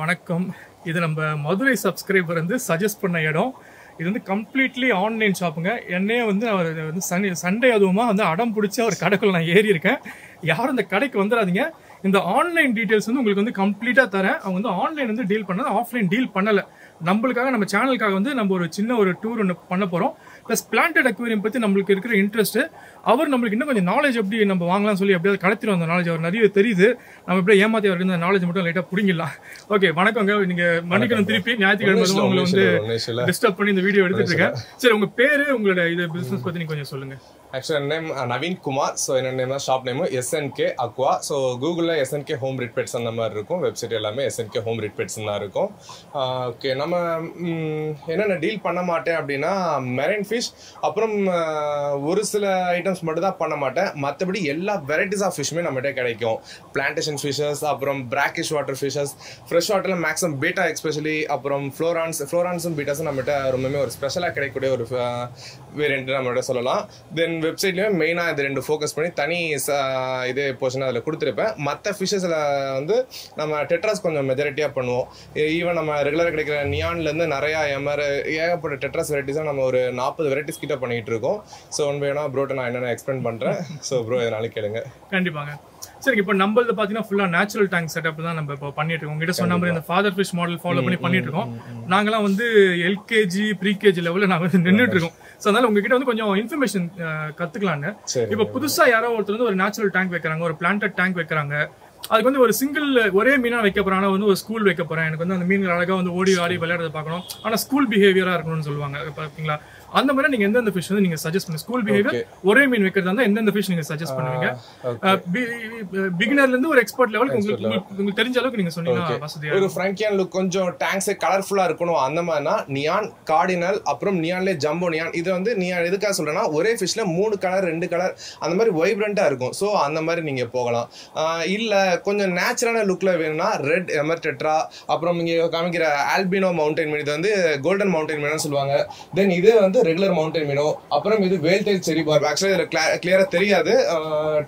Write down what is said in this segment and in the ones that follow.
வணக்கம். இது நம்ம மதுரை சப்ஸ்கிரைபர் வந்து சஜஸ்ட் பண்ண இடம். இது வந்து கம்ப்ளீட்லி ஆன்லைன் ஷாப்புங்க. என்னையே வந்து அவர் வந்து சண்டே அதுவுமா வந்து அடம் பிடிச்சி அவர் கடைக்குள்ள நான் ஏறி இருக்கேன். யாரும் இந்த கடைக்கு வந்துடாதீங்க. இந்த ஆன்லைன் டீட்டெயில்ஸ் வந்து உங்களுக்கு வந்து கம்ப்ளீட்டாக தரேன். அவங்க வந்து ஆன்லைன் வந்து டீல் பண்ணது, ஆஃப்லைன் டீல் பண்ணலை. நம்மளுக்காக நம்ம சேனலுக்காக வந்து நம்ம ஒரு சின்ன ஒரு டூர் ஒன்று பண்ண போகிறோம். ப்ளஸ் பிளான்டட் அக்வேரியம் பற்றி நம்மளுக்கு இருக்கிற இன்ட்ரெஸ்ட், அவர் நம்மளுக்கு இன்னும் கொஞ்சம் நாலேஜ் எப்படி நம்ம வாங்கலாம்னு சொல்லி எப்படியாவது கடத்திட்டு வந்த நாலேஜ் அவர் நிறைய தெரியுது. நம்ம எப்படியே ஏமாத்தி அவருக்கு இந்த நாலேஜ் மட்டும் லைட்டாக பிடிங்கிடலாம். ஓகே, வணக்கங்க. நீங்க மன்னிக்கணும், திருப்பி ஞாயிற்றுக்கிழமை உங்களை வந்து டிஸ்டர்ப் பண்ணி இந்த வீடியோ எடுத்துட்டு இருக்கேன். சரி, உங்க பேரு, உங்களோட இது பிசினஸ் பத்தி நீங்க கொஞ்சம் சொல்லுங்க. Actually name Naveen Kumar. So என்ன நேம் தான் shop name SNK Aqua. So கூகுளில் SNK ஹோம் ரிட்பெட்ஸ் அந்த மாதிரி இருக்கும். வெப்சைட் எல்லாமே SNK ஹோம் ரிட்பெட்ஸ் தான் இருக்கும். ஓகே, நம்ம என்னென்ன டீல் பண்ண மாட்டேன் அப்படின்னா மெரைன் ஃபிஷ், அப்புறம் ஒரு சில ஐட்டம்ஸ் மட்டும் தான் பண்ண மாட்டேன். மற்றபடி எல்லா வெரைட்டிஸ் ஆஃப் ஃபிஷ்ஷுமே நம்மகிட்ட கிடைக்கும். பிளான்டேஷன் ஃபிஷஸ், அப்புறம் பிராக்கிஷ் வாட்டர் ஃபிஷஸ், ஃப்ரெஷ் வாட்டரில் மேக்ஸிமம் பீட்டா எக்ஸ்பெஷலி, அப்புறம் ஃப்ளோரான்ஸும் பீட்டாஸும் நம்மகிட்ட ரொம்பவே ஒரு ஸ்பெஷலாக கிடைக்கக்கூடிய ஒரு வேரியன்ட் நம்மகிட்ட சொல்லலாம். தென் வெப்சைட்லேயுமே மெயினாக இது ரெண்டு ஃபோக்கஸ் பண்ணி தனி இதே போர்ஷன் அதில் கொடுத்துருப்பேன். மற்ற ஃபிஷ்ஷஸில் வந்து நம்ம டெட்ராஸ் கொஞ்சம் மெஜாரிட்டியாக பண்ணுவோம். ஈவன் நம்ம ரெகுலராக கிடைக்கிற நியான்லேருந்து நிறையா ஏகப்பட்ட டெட்ராஸ் வெரைட்டிஸாக நம்ம ஒரு 40 வெரைட்டிஸ் கிட்ட பண்ணிகிட்டு இருக்கோம். ஸோ ஒன் வேணா ப்ரோட்ட நான் என்னென்ன எக்ஸ்பிளைன் பண்ணுறேன். ஸோ ப்ரோ எதனாலும் கேளுங்க. கண்டிப்பாங்க. சரி, இப்போ நம்மளது பார்த்தீங்கன்னா ஃபுல்லாக நேச்சுரல் டேங்க் செட்டப் தான் நம்ம இப்போ பண்ணிட்டு இருக்கோம். உங்ககிட்ட சொன்ன மாதிரி இந்த ஃபாதர் ஃபிஷ் மாடல் ஃபாலோ பண்ணிட்டு இருக்கோம். நாங்களாம் வந்து LKG ப்ரீகேஜி லெவலில் நாங்கள் வந்து நின்றுட்டு இருக்கோம். ஸோ அதனால உங்ககிட்ட வந்து கொஞ்சம் இன்ஃபர்மேஷன் கற்றுக்கலான்னு. இப்போ புதுசாக யாரோ ஒருத்தர் வந்து ஒரு நேச்சுரல் டேங்க் வைக்கிறாங்க, ஒரு பிளான்டட் டேங்க் வைக்கிறாங்க. அதுக்கு வந்து ஒரு சிங்கிள் ஒரே மீனாக வைக்க போகிறேன், ஆனால் வந்து ஒரு ஸ்கூல் வைக்க போகிறேன். எனக்கு வந்து அந்த மீன்கள் அழகாக வந்து ஓடி ஆடி விளையாடுறத பார்க்கணும், ஆனால் ஸ்கூல் பிஹேவியராக இருக்கணும்னு சொல்லுவாங்க. பார்த்தீங்களா? அந்த மாதிரி நீங்க எந்தெந்த ஃபிஷ் வந்து நீங்க சஜஸ்ட் பண்ணுங்க? ஸ்கூல் பிஹேவியர் ஒரே மீன் வைக்கிறதா இருந்தா எந்தெந்த ஃபிஷ் நீங்க சஜஸ்ட் பண்ணுவீங்க? பிகினர்ல இருந்து ஒரு எக்ஸ்பர்ட் லெவலுக்கு உங்களுக்கு தெரிஞ்ச அளவுக்கு நீங்க சொன்னீங்கன்னா வசதியா. ஒரு ஃப்ராங்கியன் லுக், கொஞ்சம் டேங்க்ஸ் கலர்ஃபுல்லா இருக்கணும் அந்த மாதிரினா நியான், கார்டினல், அப்புறம் நியான்ல ஜம்போ நியான். இது வந்து நியான் எதுக்காக சொல்றேன்னா ஒரே ஃபிஷ்ல 3 கலர் 2 கலர் அந்த மாதிரி வைப்ரண்டா இருக்கும். ஸோ அந்த மாதிரி நீங்க போகலாம். இல்ல கொஞ்சம் நேச்சுரலான லுக்ல வேணும்னா ரெட் எமர் டெட்ரா, அப்புறம் இங்க காமிக்கிற ஆல்பினோ மவுண்டைன் மீன், இது வந்து கோல்டன் மவுண்டைன் மீன் சொல்லுவாங்க. தென் இது வந்து ரெகுலர் மவுண்டன் மீனோ, அப்புறம் இது வேல் டைல் செரி பார்ப். ஆக்சுவலி இதுல கிளியரா தெரியாது,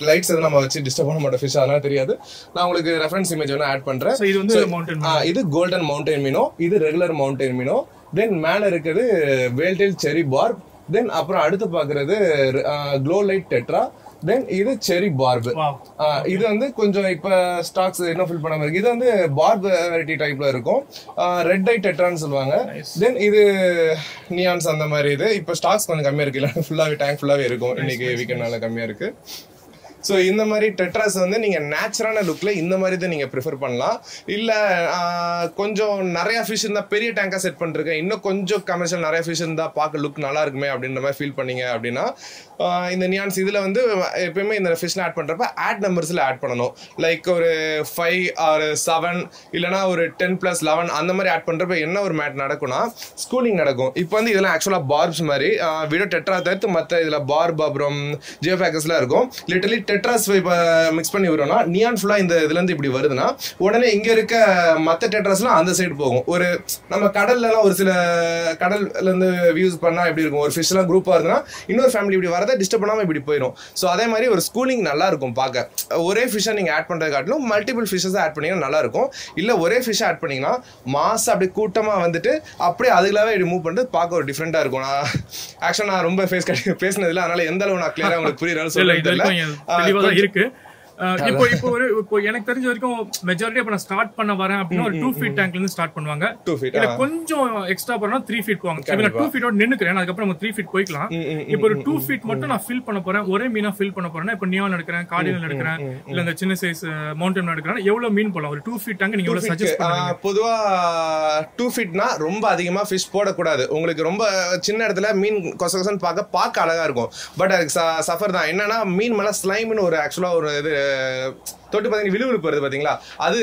லைட்ஸ் எதுவும் நம்ம வச்சு டிஸ்டர்ப் பண்ண மாட்டோம் ஃபிஷ், அதனால தெரியாது. நான் உங்களுக்கு ரெஃபரன்ஸ் இமேஜ் வேணா ஆட் பண்றேன். இது வந்து மவுண்டன், இது கோல்டன் மவுண்டன் மீனோ, இது ரெகுலர் மவுண்டன் மீனோ. தென் மேல இருக்கிறது வேல் டைல் செரி பார்ப். தென் அப்புறம் அடுத்து பாக்குறது க்ளோ லைட் டெட்ரா. தென் இது செரி பார்ப். இது வந்து கொஞ்சம் இப்ப ஸ்டாக்ஸ் என்ன ஃபில் பண்ணாம இருக்கு. இது வந்து பார்ப் வெரைட்டி டைப்ல இருக்கும். ரெட் ஐ டெட்ரான்னு சொல்லுவாங்க. தென் இது நியான்ஸ் அந்த மாதிரி. இது இப்ப ஸ்டாக்ஸ் கொஞ்சம் கம்மியா இருக்கு, இல்ல ஃபுல்லாவே டேங்க் ஃபுல்லாவே இருக்கும். இன்னைக்கு வீக்கெண்ட்னால கம்மியா இருக்கு. ஸோ இந்த மாதிரி டெட்ராஸ் வந்து நீங்கள் நேச்சுரலான லுக்கில் இந்த மாதிரி தான் நீங்கள் ப்ரிஃபர் பண்ணலாம். இல்லை கொஞ்சம் நிறையா ஃபிஷ் இருந்தால் பெரிய டேங்காக செட் பண்ணிருக்கேன், இன்னும் கொஞ்சம் கமர்ஷியல் நிறைய ஃபிஷ் இருந்தால் பார்க்க லுக் நல்லா இருக்குமே அப்படின்ற மாதிரி ஃபீல் பண்ணீங்க அப்படின்னா இந்த நியான்ஸ் இதில் வந்து எப்பயுமே இந்த ஃபிஷ்ல ஆட் பண்ணுறப்ப ஆட் நம்பர்ஸில் ஆட் பண்ணணும். லைக் ஒரு 5 or 7 இல்லைனா ஒரு 10+11 அந்த மாதிரி ஆட் பண்ணுறப்ப என்ன ஒரு மேட் நடக்கும்னா ஸ்கூலிங் நடக்கும். இப்போ வந்து இதெல்லாம் ஆக்சுவலாக பார்ப்ஸ் மாதிரி வீடியோ டெட்ரா தவிர்த்து மற்ற இதில் பார்ப் அப்புறம் ஜியோஃபேக்கஸ்லாம் இருக்கும். லிட்டரலி டெட்ராஸ் இப்போ மிக்ஸ் பண்ணி விடுறோம்னா நியான் ஃபுல்லாக இந்த இதுலேருந்து இப்படி வருதுன்னா உடனே இங்கே இருக்க மற்ற டெட்ராஸ்லாம் அந்த சைடு போகும். ஒரு நம்ம கடல்லாம் ஒரு சில கடல்லேருந்து வியூஸ் பண்ணால் எப்படி இருக்கும், ஒரு ஃபிஷ்லாம் குரூப்பாக இருந்ததுன்னா இன்னொரு ஃபேமிலி இப்படி வரதை டிஸ்டர்ப் பண்ணாமல் இப்படி போயிடும். ஸோ அதே மாதிரி ஒரு ஸ்கூலிங் நல்லா இருக்கும் பார்க்க. ஒரே ஃபிஷ்ஷை நீங்கள் ஆட் பண்ணுறது காட்டிலும் மல்டிபிள் ஃபிஷ்ஷஸ் ஆட் பண்ணிங்கன்னா நல்லா இருக்கும். இல்லை ஒரே ஃபிஷ்ஷை ஆட் பண்ணிங்கன்னா மாசம் அப்படி கூட்டமாக வந்துட்டு அப்படியே அதுகளாவே இப்படி மூவ் பண்ணிட்டு பார்க்க ஒரு டிஃப்ரெண்ட்டாக இருக்கும். நான் ஆக்சுவலாக நான் ரொம்ப பேசினதில்லை, அதனால எந்த அளவு நான் கிளியராக உங்களுக்கு புரியுறாலும் சொல்ல இருக்கு. இப்போ எனக்கு தெரிஞ்ச வரைக்கும் மெஜாரிட்டி நான் ஸ்டார்ட் பண்ண வரேன் அப்படின்னா ஒரு 2 feet டேங்க்ல இருந்து ஸ்டார்ட் பண்ணுவாங்க. கொஞ்சம் எக்ஸ்ட்ரா பண்ணா 3 feet போவாங்க. 2 feet நின்னுக்கிறேன், அதுக்கப்புறம் நம்ம 3 feet போய்க்கலாம். இப்போ ஒரு 2 feet மட்டும் நான் ஃபில் பண்ண போறேன், ஒரே மீனா ஃபில் பண்ண போறேன்னா இப்போ நியான் எடுக்கிறேன், கார்டினல் எடுக்கிறேன், இல்ல இந்த சின்ன சைஸ் மவுண்டன் எடுக்கிறேன், எவ்வளவு மீன் போலாம்? ஒரு 2 feet டேங்க் நீங்க எவ்வளவு சஜஸ்ட் பண்ணுவீங்க? பொதுவா 2 feetனா ரொம்ப அதிகமா ஃபிஷ் போடக்கூடாது. உங்களுக்கு ரொம்ப சின்ன இடத்துல மீன் கொசகொசன்னு பார்க்க அழகா இருக்கும். பட் அதுக்கு சஃபர் தான். என்னன்னா மீன் மேல ஸ்லைம்னு ஒரு ஆக்சுவலா ஒரு இது தொட்டு பார்த்தீங்கன்னா விழுவிழுப்பு வருது பார்த்தீங்களா, அது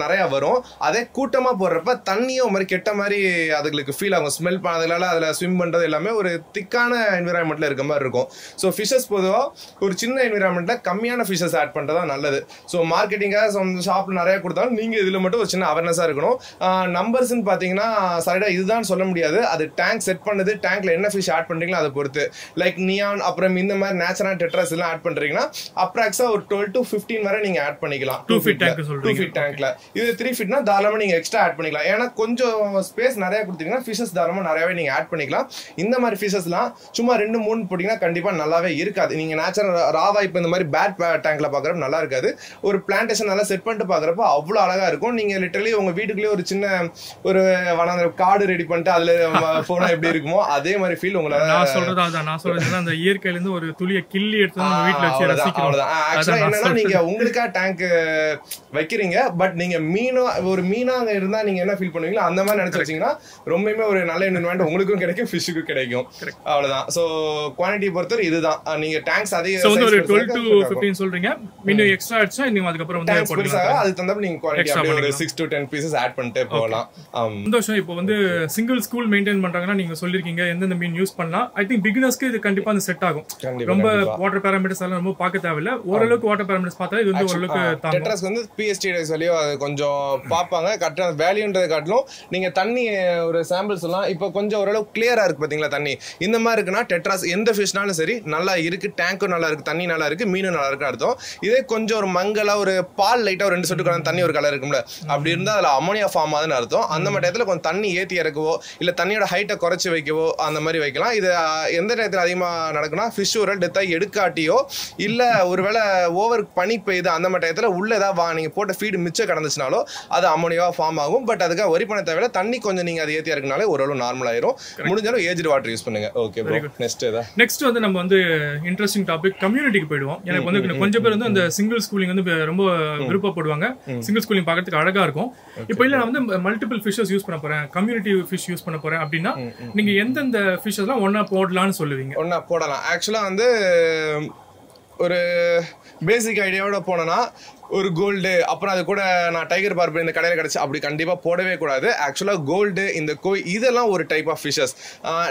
நிறையா வரும். அதே கூட்டமாக போடுறப்ப தண்ணியும் ஒரு மாதிரி கெட்ட மாதிரி அதுங்களுக்கு ஃபீல் ஆகும். ஸ்மெல் பண்ணதுனால அதில் ஸ்விம் பண்ணுறது எல்லாமே ஒரு திக்கான என்விரான்மெண்ட்டில் இருக்க மாதிரி இருக்கும். ஸோ ஃபிஷஸ் பொதுவாக ஒரு சின்ன என்விரான்மெண்ட்டில் கம்மியான ஃபிஷஸ் ஆட் பண்ணுறது தான் நல்லது. ஸோ மார்க்கெட்டிங்காக ஷாப்பில் நிறையா கொடுத்தாலும் நீங்கள் இதில் மட்டும் ஒரு சின்ன அவேர்னஸாக இருக்கணும். நம்பர்ஸ்ன்னு பார்த்தீங்கன்னா சரிடாக இதுதான் சொல்ல முடியாது. அது டேங்க் செட் பண்ணுது, டேங்க்ல என்ன ஃபிஷ் ஆட் பண்ணுறீங்களோ அதை பொறுத்து. லைக் நியான் அப்புறம் இந்த மாதிரி நேச்சுரல் டெட்ராஸ் எல்லாம் ஆட் பண்ணுறீங்கன்னா அப்ராக்ஸாக ஒரு 12 to 15 வரை நீங்கள் ஆட் பண்ணிக்கலாம். 2 feet tank சொல்றீங்க. 2 feet tankல. இது 3 feetனா தாராளமா நீங்க எக்ஸ்ட்ரா ஆட் பண்ணிக்கலாம். ஏன்னா கொஞ்சம் ஸ்பேஸ் நிறைய கொடுத்தீங்கன்னா ஃபிஷஸ் தாராளமா நிறையவே நீங்க ஆட் பண்ணிக்கலாம். இந்த மாதிரி ஃபிஷஸ்லாம் சும்மா 2-3 போட்டீங்கன்னா கண்டிப்பா நல்லாவே இருக்காது. நீங்க நேச்சுரல் ராவா இப்ப இந்த மாதிரி பேட் டேங்க்ல பாக்குறப்ப நல்லா இருக்காது. ஒரு பிளான்டேஷன் நல்லா செட் பண்ணிட்டு பாக்குறப்ப அவ்வளவு அழகா இருக்கும். நீங்க லிட்டரலி உங்க வீட்டுக்குள்ளே ஒரு சின்ன ஒரு கார்டு ரெடி பண்ணிட்டு அதுல போனா எப்படி இருக்குமோ அதே மாதிரி ஃபீல் உங்களுக்கு. நான் சொல்றது அந்த இயற்கையில இருந்து ஒரு துளிய கிள்ளி எடுத்து நம்ம வீட்ல வச்சு ரசிக்கிறோம். என்னன்னா நீங்க உங்களுக்கா டேங்க் வைக்கிறீங்க, பட் நீங்க ஒரு மீனா அங்க இருந்தா நீங்க என்ன ஃபீல் பண்ணுவீங்களோ அந்த மாதிரி நினைச்சு வச்சீங்கன்னா ரொம்பவே ஒரு நல்ல என்விரான்மென்ட் உங்களுக்கும் கிடைக்கும், ஃபிஷ்ஷுக்கும் கிடைக்கும். அவ்வளவுதான். சோ குவாண்டிட்டி பொறுத்தவரை இதுதான். நீங்க டேங்க்ஸ் அதே ஒரு 12 to 15 சொல்றீங்க. மீண்டும் எக்ஸ்ட்ரா ஆட்சா நீங்க அதுக்கு அப்புறம் வந்து போடுவீங்க. அது தந்தப்ப நீங்க குவாண்டிட்டி ஒரு 6 to 10 pieces ஆட் பண்ணிட்டே போகலாம். சந்தோஷம். இப்போ வந்து சிங்கிள் ஸ்கூல் மெயின்டைன் பண்றாங்கன்னா நீங்க சொல்லிருக்கீங்க எந்தெந்த மீன் யூஸ் பண்ணலாம். ஐ திங்க் பிகினர்ஸ்க்கு இது கண்டிப்பா அந்த செட் ஆகும். ரொம்ப வாட்டர் பாராமீட்டர்ஸ் எல்லாம் ரொம்ப பார்க்க தேவையில்ல. ஓரளவுக்கு வாட்டர் பாராமீட்டர்ஸ் பார்த்தா இது வந்து ஓரளவுக்கு தாங்கும். டெட்ராஸ் வந்து பிஎஸ்டி வழியோ அது கொஞ்சம் பார்ப்பாங்க. கரெக்டா வேல்யூன்றதை காட்டிலும் நீங்க தண்ணி ஒரு சாம்பிள்ஸ் எல்லாம் இப்போ கொஞ்சம் ஓரளவு கிளியரா இருக்கு பாத்தீங்களா தண்ணி. இந்த மாதிரி இருக்குன்னா டெட்ராஸ் எந்த ஃபிஷ்னாலும் சரி நல்லா இருக்கு, டேங்க்கும் நல்லா இருக்கு, தண்ணி நல்லா இருக்கு, மீனும் நல்லா இருக்கு அர்த்தம். இதே கொஞ்சம் ஒரு மங்கலா ஒரு பால் லைட்டா ஒரு 2 சொட்டு கலந்து தண்ணி ஒரு கலர் இருக்கும்ல, அப்படி இருந்தா அதுல அமோனியா ஃபார்ம் ஆகுதுன்னு அர்த்தம். அந்த மாதிரி இடத்துல கொஞ்சம் தண்ணி ஏற்றி இறக்கவோ இல்ல தண்ணியோட ஹைட்டை குறைச்சி வைக்கவோ அந்த மாதிரி வைக்கலாம். இது எந்த நேரத்தில் அதிகமா நடக்குன்னா ஃபிஷ் ஒரு டெத் ஆகி எடுக்காட்டியோ இல்ல ஒருவேளை ஓவர் பனி பெய்யுது அந்த மாதிரி டயத்துல உள்ள ஏதாவது நீங்க போட்ட ஃபீடு மிச்சம் கடந்துச்சுனாலோ அது அமோனியா ஃபார்ம் ஆகும். பட் அதுக்காக ஒரி பண்ண தேவையில்ல. தண்ணி கொஞ்சம் நீங்க அதை ஏற்றி இறக்குனாலே ஓரளவு நார்மல் ஆயிரும். முடிஞ்சாலும் ஏஜ்டு வாட்டர் யூஸ் பண்ணுங்க. Okay bro. நெக்ஸ்ட் வந்து நம்ம வந்து இன்ட்ரெஸ்டிங் டாபிக் கம்யூனிட்டிக்கு போயிடுவோம். எனக்கு வந்து கொஞ்சம் பேர் வந்து அந்த சிங்கிள் ஸ்கூலிங் வந்து ரொம்ப விருப்பப்படுவாங்க. சிங்கிள் ஸ்கூலிங் பார்க்கறதுக்கு அழகா இருக்கும். இப்போ இல்ல நான் வந்து மல்டிபிள் ஃபிஷஸ் யூஸ் பண்ண போறேன், கம்யூனிட்டி ஃபிஷ் யூஸ் பண்ண போறேன் அப்படின்னா நீங்க எந்தெந்த ஃபிஷஸ் எல்லாம் ஒன்னா போடலாம்னு சொல்லுவீங்க? ஒன்னா போடலாம். ஆக்சுவலா வந்து ஒரு பேசிக் ஐடியாவோட போனோம்னா ஒரு கோல்டு, அப்புறம் அது கூட நான் டைகர் பார்பர் இந்த கடையில் கிடச்சி அப்படி கண்டிப்பாக போடவே கூடாது. ஆக்சுவலாக கோல்டு இந்த இதெல்லாம் ஒரு டைப் ஆஃப் ஃபிஷஸ்.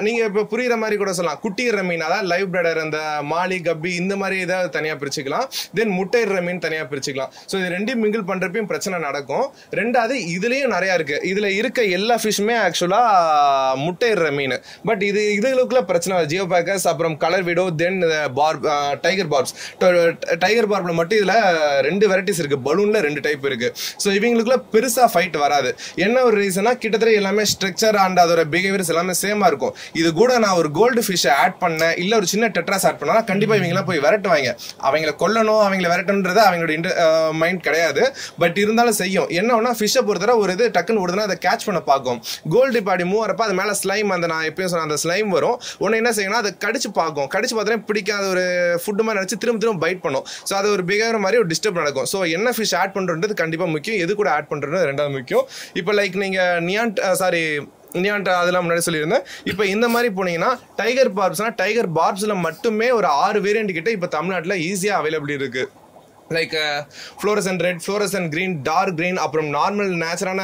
நீங்கள் இப்போ புரியுற மாதிரி கூட சொல்லலாம். குட்டிடுற மீன் அதான் லைவ் பிரெடர், அந்த மாலி கப்பி இந்த மாதிரி இதை தனியாக பிரிச்சுக்கலாம். தென் முட்டையிடுற மீன் தனியாக பிரிச்சுக்கலாம். ஸோ இது ரெண்டையும் மிங்கிள் பண்ணுறப்பையும் பிரச்சனை நடக்கும். ரெண்டாவது இதுலேயும் நிறையா இருக்குது. இதில் இருக்க எல்லா ஃபிஷ்ஷுமே ஆக்சுவலாக முட்டையிடுற மீன். பட் இதுகளுக்குள்ள பிரச்சனை ஜியோ பேக்கர்ஸ், அப்புறம் கலர் விடோ, தென் டைகர் பார்ப்ஸ். டைகர் பார்ப்ல மட்டும் இதில் 2 வெரைட்டிஸ் இருக்கு. பலூன்ல 2 டைப் இருக்கு. சோ இவங்களுக்குள்ள பெருசா ஃபைட் வராது. என்ன ஒரு ரீசனா கிட்டத்தட்ட எல்லாமே ஸ்ட்ரக்சர் அண்ட் அதோட பிஹேவியர்ஸ் எல்லாமே சேமா இருக்கும். இது கூட நான் ஒரு கோல்டு ஃபிஷ் ஆட் பண்ண இல்ல ஒரு சின்ன டெட்ராஸ் ஆட் பண்ணா கண்டிப்பா இவங்க போய் விரட்டுவாங்க. அவங்களை கொல்லணும், அவங்களை விரட்டணுன்றது அவங்களோட மைண்ட் கிடையாது. பட் இருந்தாலும் செய்யும். என்ன ஃபிஷ்ஷை பொறுத்தவரை ஒரு இது டக்குன்னு ஓடுதுன்னா அதை கேட்ச் பண்ண பார்க்கும். கோல்டு பாடி மூவ் வரப்ப அது மேல ஸ்லைம், அந்த நான் எப்பயும் சொன்ன அந்த ஸ்லைம் வரும். உடனே என்ன செய்யணும், அதை கடிச்சு பார்க்கும். கடிச்சு பார்த்தோன்னே பிடிக்காத ஒரு ஃபுட் மாதிரி நினைச்சு திரும்ப பைட் பண்ணும். ஸோ அது ஒரு பிஹேவியர் மாதிரி ஒரு டிஸ்டர்ப் நடக்கும். ஸோ என்ன ஃபிஷ் ஆட் பண்றது கண்டிப்பா முக்கியம், எது கூட ஆட் பண்றது ரெண்டாவது முக்கியம். இப்போ லைக் நீங்க நியான்ட் அதெல்லாம் முன்னாடி சொல்லியிருந்தேன். இப்போ இந்த மாதிரி போனீங்கன்னா டைகர் பார்ப்ஸ்னா டைகர் பார்ப்ஸ்ல மட்டுமே ஒரு 6 வேரியன்ட் கிட்ட இப்போ தமிழ்நாட்டில் ஈஸியா அவைலபிள் இருக்கு. Like fluorescent red, fluorescent green, dark green, அப்புறம் நார்மல் நேச்சுரான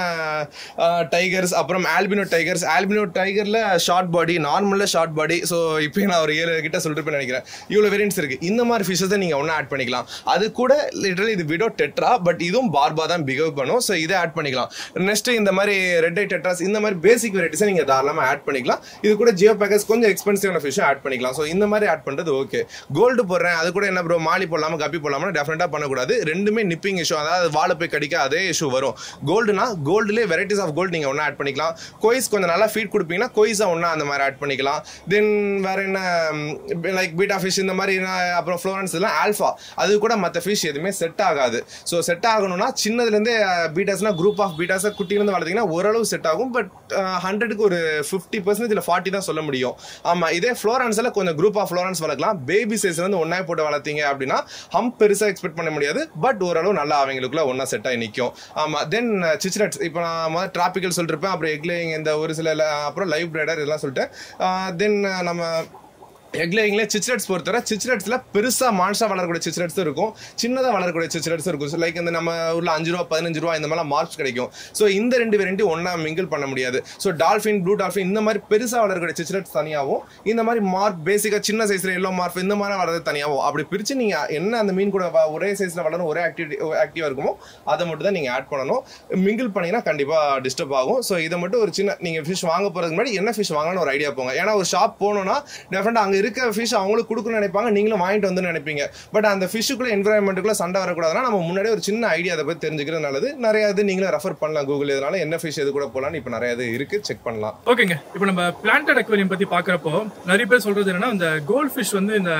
டைகர்ஸ், அப்புறம் ஆல்பினோ டைகர்ஸ். ஆல்பினோ டைகர்ல ஷார்ட் பாடி, நார்மல்ல ஷார்ட் பாடி. ஸோ இப்போ நான் ஒரு 7 கிட்ட சொல்லிட்டு நினைக்கிறேன். இவ்வளோ வேரியன்ட்ஸ் இருக்கு. இந்த மாதிரி ஃபிஷஸை நீங்க ஒன்றா ஆட் பண்ணிக்கலாம். அது கூட லிட்டரலி இது விடோ டெட்ரா, பட் இதுவும் பார்பா தான் பிஹேவ் பண்ணும். ஸோ இதை ஆட் பண்ணிக்கலாம். நெக்ஸ்ட் இந்த மாதிரி ரெட் ஐ டெட்ராஸ், இந்த மாதிரி பேசிக் வெரைட்டிஸை நீங்க தாராளமாக ஆட் பண்ணிக்கலாம். இது கூட ஜியோ பேக்கர்ஸ் கொஞ்சம் எக்ஸ்பென்சிவான ஃபிஷ்ஷும் ஆட் பண்ணிக்கலாம். ஸோ இந்த மாதிரி ஆட் பண்றது ஓகே. கோல்டு போடுறேன், அது கூட என்ன ப்ரோ மாலி போடலாமா கப்பி போடலாமா டெஃபினட்டா பண்ணக்கூடாது. ரெண்டுமே நிப்பிங் இஷ்யூ, அதாவது வாழை போய் கடிக்க அதே இஷ்யூ வரும். கோல்டுனா கோல்டுலேயே வெரைட்டிஸ் ஆஃப் கோல்டு நீங்க ஒன்றா ஆட் பண்ணிக்கலாம். கோயிஸ் கொஞ்சம் நல்லா ஃபீட் கொடுப்பீங்கன்னா கோயிஸா ஒன்றா அந்த மாதிரி ஆட் பண்ணிக்கலாம். தென் வேற என்ன லைக் பீட்டா ஃபிஷ் இந்த மாதிரி, அப்புறம் ஃப்ளோரன்ஸ் எல்லாம் ஆல்ஃபா, அது கூட மற்ற ஃபிஷ் எதுவுமே செட் ஆகாது. ஸோ செட் ஆகணும்னா சின்னதுலேருந்தே பீட்டாஸ்னா குரூப் ஆஃப் பீட்டாஸை குட்டிலேருந்து வளர்த்தீங்கன்னா ஓரளவு செட் ஆகும். பட் 100க்கு ஒரு 50% இல்லை 40 தான் சொல்ல முடியும். ஆமா, இதே ஃப்ளோரன்ஸ்ல கொஞ்சம் குரூப் ஆஃப் ஃப்ளோரன்ஸ் வளர்க்கலாம். பேபி சைஸ்ல இருந்து ஒன்னா போட்டு வளர்த்தீங்க அப்படின்னா ஹம்ப் பெருசா எக்ஸ்பெக்ட் பண்ண முடியாது. பட் ஓரளவு நல்லா அவங்களுக்குள்ள ஒன்னா செட் ஆகி நிற்கும். ஆமா. தென் சிச்ரட்ஸ், இப்போ நான் முதல்ல டிராபிக்கல் சொல்லிருப்பேன், அப்புறம் எக்லேயிங் இந்த ஒரு சில, அப்புறம் லைவ் பிரைடர் இதெல்லாம் சொல்லிட்டேன். தென் நம்ம எக்லேயிங்ல சிச்ரட்ஸ் பொறுத்தவரை சிச்ரட்ஸ்ல பெருசா மான்சா வளரக்கூடிய சிச்ரட்ஸ் இருக்கும், சின்னதாக வளரக்கூடிய சிச்ரட்ஸ் இருக்கும். லைக் இந்த நம்ம ஊர்ல 5 ரூபா 15 ரூபா இந்த மாதிரி மார்க்ஸ் கிடைக்கும். ஸோ இந்த 2 வெரைட்டி ஒன்னா மிங்கிள் பண்ண முடியாது. ஸோ டால்ஃபின், ப்ளூ டால்ஃபின் இந்த மாதிரி பெருசா வளரக்கூடிய சிச்ரட்ஸ் தனியாகவும், இந்த மாதிரி மார்க் பேசிக்கா சின்ன சைஸ்ல எல்லோ மார்க் இந்த மாதிரி வளர்றது தனியாகவும், அப்படி பிரிச்சு நீங்க என்ன அந்த மீன் கூட ஒரே சைஸ்ல வளரும் ஒரே ஆக்டிவா இருக்குமோ அதை மட்டும் தான் நீங்க ஆட் பண்ணணும். மிங்கிள் பண்ணீங்கன்னா கண்டிப்பா டிஸ்டர்ப் ஆகும். ஸோ இதை மட்டும் ஒரு சின்ன நீங்க ஃபிஷ் வாங்க போறதுக்கு முன்னாடி என்ன ஃபிஷ் வாங்கலாம்னு ஒரு ஐடியா போங்க. ஏன்னா ஒரு ஷாப் போனோம்னா டெஃபினட்டா அங்க இருக்க ஃபிஷ் அவங்களுக்கு கொடுக்கணும்னு நினைப்பாங்க, நீங்களும் வாங்கிட்டு வந்து நினைப்பீங்க. பட் அந்த ஃபிஷ்ஷுக்குள்ள என்விரான்மெண்ட்டுக்குள்ள சண்டை வரக்கூடாதுன்னா நம்ம முன்னாடியே ஒரு சின்ன ஐடியா அதை பற்றி தெரிஞ்சுக்கிறது நல்லது. நிறைய இது நீங்களும் ரெஃபர் பண்ணலாம் கூகுள், இதனால என்ன ஃபிஷ் எது கூட போகலான்னு இப்போ நிறைய இது இருக்கு, செக் பண்ணலாம். ஓகேங்க, இப்போ நம்ம பிளான்டட் அக்வேரியம் பத்தி பாக்குறப்போ நிறைய பேர் சொல்றது என்னன்னா இந்த கோல்ட் ஃபிஷ் வந்து இந்த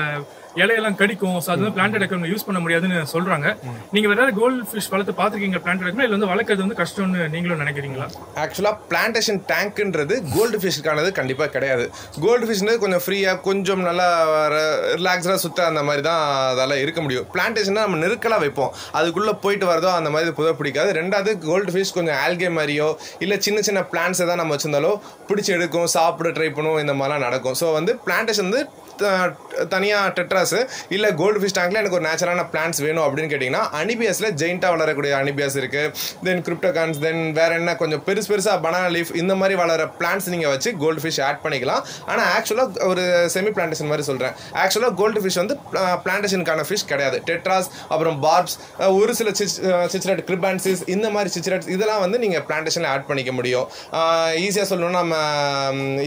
இலையெல்லாம் கடிக்கும், ஸோ அது வந்து பிளான்டட் அக்வேரியம் யூஸ் பண்ண முடியாதுன்னு சொல்றாங்க. நீங்க வேற ஏதாவது கோல்ட் ஃபிஷ் வளர்த்து பாத்துருக்கீங்க பிளான்டட் அக்வேரியம், இல்ல வந்து வளர்க்கறது வந்து கஷ்டம்னு நீங்களும் நினைக்கிறீங்களா? ஆக்சுவலா பிளான்டேஷன் டேங்க்ன்றது கோல்டு ஃபிஷ்க்கானது கண்டிப்பா கிடையாது. கோல்டு ஃபிஷ்ன்றது கொஞ்சம் ஃப்ரீயா கொஞ்சம் நல்லா ரிலாக்ஸ்டா சுத்த அந்த மாதிரி தான் அதெல்லாம் இருக்க முடியும். பிளான்டேஷன் நம்ம நெருக்கலா வைப்போம், அதுக்குள்ள போயிட்டு வரதோ அந்த மாதிரி புத பிடிக்காது. ரெண்டாவது கோல்டு ஃபிஷ் கொஞ்சம் ஆல்கே மாதிரியோ இல்ல சின்ன சின்ன பிளான்ட்ஸ் தான் நம்ம வச்சிருந்தாலோ பிடிச்சி எடுக்கும், சாப்பிட ட்ரை பண்ணுவோம், இந்த மாதிரிலாம் நடக்கும். ஸோ வந்து பிளான்டேஷன் வந்து தனியாக டெட்ராஸ் இல்லை கோல்டு ஃபிஷ் டேங்க்ல எனக்கு ஒரு நேச்சுரலான பிளான்ட்ஸ் வேணும் அப்படின்னு கேட்டிங்கன்னா அனிபியஸில் ஜெயிண்டாக வளரக்கூடிய அனிபியஸ் இருக்குது. தென் கிரிப்டோகான்ஸ், தென் வேற என்ன கொஞ்சம் பெருசாக பனானா லீஃப் இந்த மாதிரி வளர பிளான்ட்ஸ் நீங்கள் வச்சு கோல்டு ஃபிஷ் ஆட் பண்ணிக்கலாம். ஆனால் ஆக்சுவலாக ஒரு செமி பிளான்டேஷன் மாதிரி சொல்கிறேன். ஆக்சுவலாக கோல்டு ஃபிஷ் வந்து பிளான்டேஷனுக்கான ஃபிஷ் கிடையாது. டெட்ராஸ், அப்புறம் பார்ப்ஸ், ஒரு சில சிச்ரட், கிரிபான்சிஸ் இந்த மாதிரி சிச்ரட்ஸ் இதெல்லாம் வந்து நீங்கள் பிளான்டேஷனில் ஆட் பண்ணிக்க முடியும். ஈஸியாக சொல்லணும்னா நம்ம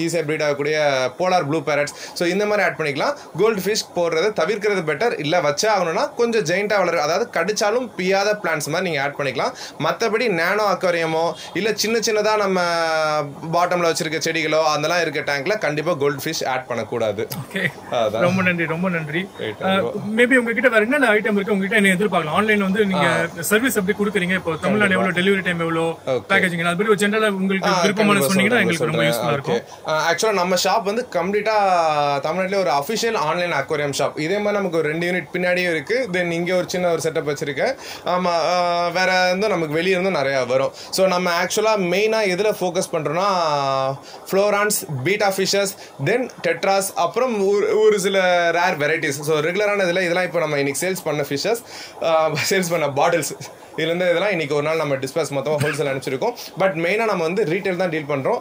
ஈஸியாக ப்ரீட் ஆகக்கூடிய போலார் ப்ளூ பேரட்ஸ், ஸோ இந்த மாதிரி ஆட் பண்ணிக்கலாம். கோல்டு ஃபிஷ் போடுறது தவிர்க்கிறது பெட்டர். இல்லை வச்சா ஆகணும்னா கொஞ்சம் ஜெயிண்டாக வளர, அதாவது கடிச்சாலும் பியாத பிளான்ட்ஸ் மாதிரி நீங்கள் ஆட் பண்ணிக்கலாம். மற்றபடி நேனோ அக்வேரியமோ இல்லை சின்ன சின்னதாக நம்ம பாட்டமில் வச்சிருக்க செடிகளோ அதெல்லாம் இருக்க டேங்க்ல கண்டிப்பாக கோல்டு ஃபிஷ் ஆட் பண்ணக்கூடாது. ரொம்ப நன்றி, ரொம்ப நன்றி. மேபி உங்ககிட்ட வேற என்ன ஐட்டம் இருக்கு உங்ககிட்ட என்ன எதிர்பார்க்கலாம்? ஆன்லைன்ல வந்து நீங்க சர்வீஸ் எப்படி கொடுக்குறீங்க? இப்போ தமிழ்நாடு எவ்வளவு டெலிவரி டைம், எவ்வளவு பேக்கேஜிங், அது பத்தி ஒரு ஜெனரலா உங்களுக்கு விருப்பமான சொன்னீங்கன்னா எங்களுக்கு ரொம்ப யூஸ்ஃபுல்லா இருக்கும். ஆக்சுவலா நம்ம ஷாப் வந்து கம்ப்ளீட்டா தமிழ்நாட்டிலே ஒரு அஃபிஷியல் ஆன்லைன் அக்வேரியம் ஷாப். இதே மாதிரி நமக்கு ஒரு 2 யூனிட் பின்னாடியும் இருக்கு. தென் இங்கே ஒரு சின்ன ஒரு செட்டப் வச்சிருக்கேன். வேற இருந்தும் நமக்கு வெளியே இருந்தும் நிறையா வரும். ஸோ நம்ம ஆக்சுவலாக மெயினாக எதில் ஃபோக்கஸ் பண்ணுறோன்னா ஃப்ளோரான்ஸ், பீட்டா ஃபிஷஸ், தென் டெட்ராஸ், அப்புறம் ஒரு சில ரேர் வெரைட்டிஸ். ஸோ ரெகுலரான இதில் இதெல்லாம் இப்போ நம்ம இன்னைக்கு சேல்ஸ் பண்ண ஃபிஷஸ், சேல்ஸ் பண்ண பாட்டில்ஸ், இதுலேருந்து இதெல்லாம் இன்றைக்கி ஒரு நாள் நம்ம டிஸ்பேஸ் மொத்தமாக ஹோல்சேல் அனுப்பிச்சிருக்கோம். பட் மெயினாக நம்ம வந்து ரீட்டைல் தான் டீல் பண்ணுறோம்.